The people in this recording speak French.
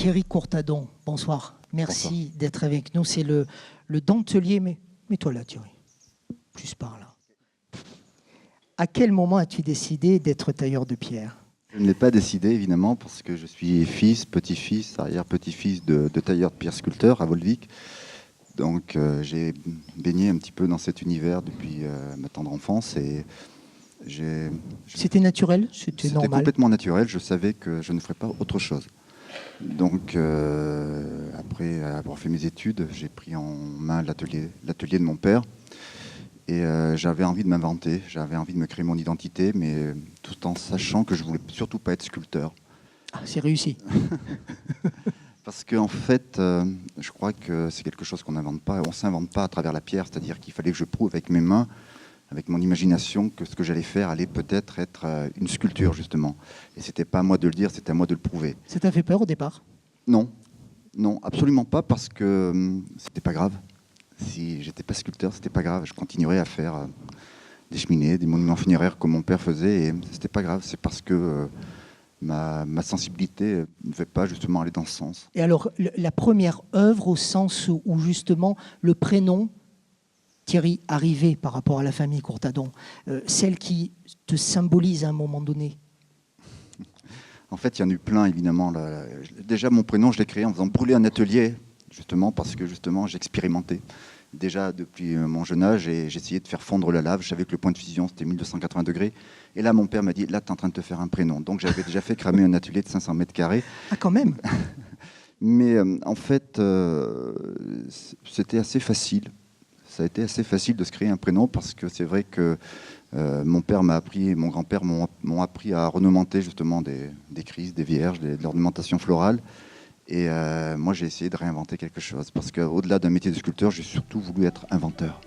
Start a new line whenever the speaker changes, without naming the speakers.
Thierry Courtadon, bonsoir. Merci d'être avec nous. C'est le dentelier. Mais mets-toi là, Thierry. Plus par là. À quel moment as-tu décidé d'être tailleur de pierre?
Je ne l'ai pas décidé, évidemment, parce que je suis fils, petit-fils, arrière-petit-fils de tailleur de pierre sculpteur à Volvic. Donc j'ai baigné un petit peu dans cet univers depuis ma tendre enfance. Et
c'était naturel? C'était normal?
C'était complètement naturel. Je savais que je ne ferais pas autre chose. Donc après avoir fait mes études, j'ai pris en main l'atelier de mon père. Et j'avais envie de m'inventer, j'avais envie de me créer mon identité, mais tout en sachant que je voulais surtout pas être sculpteur.
Ah, c'est réussi.
Parce qu'en fait, je crois que c'est quelque chose qu'on n'invente pas, on s'invente pas à travers la pierre, c'est-à-dire qu'il fallait que je prouve avec mes mains, avec mon imagination, que ce que j'allais faire allait peut-être être une sculpture, justement. Et c'était pas à moi de le dire, c'était à moi de le prouver.
Ça t'a fait peur au départ?
Non, non, absolument pas, parce que c'était pas grave. Si j'étais pas sculpteur, c'était pas grave. Je continuerais à faire des cheminées, des monuments funéraires comme mon père faisait, et c'était pas grave. C'est parce que ma sensibilité ne veut pas justement aller dans ce sens.
Et alors, la première œuvre au sens où justement le prénom Thierry arrivait par rapport à la famille Courtadon, celle qui te symbolise à un moment donné?
En fait, il y en a eu plein, évidemment. Déjà, mon prénom, je l'ai créé en faisant brûler un atelier, justement, parce que justement, j'expérimentais. Déjà, depuis mon jeune âge, j'essayais de faire fondre la lave. Je savais que le point de fusion, c'était 1280 degrés. Et là, mon père m'a dit, là, tu es en train de te faire un prénom. Donc, j'avais déjà fait cramer un atelier de 500 mètres carrés.
Ah, quand même.
Mais en fait, c'était assez facile. Ça a été assez facile de se créer un prénom parce que c'est vrai que mon père m'a appris, mon grand-père m'ont appris à ornementer justement des crises, des vierges, de l'ornementation florale. Et moi, j'ai essayé de réinventer quelque chose parce qu'au-delà d'un métier de sculpteur, j'ai surtout voulu être inventeur.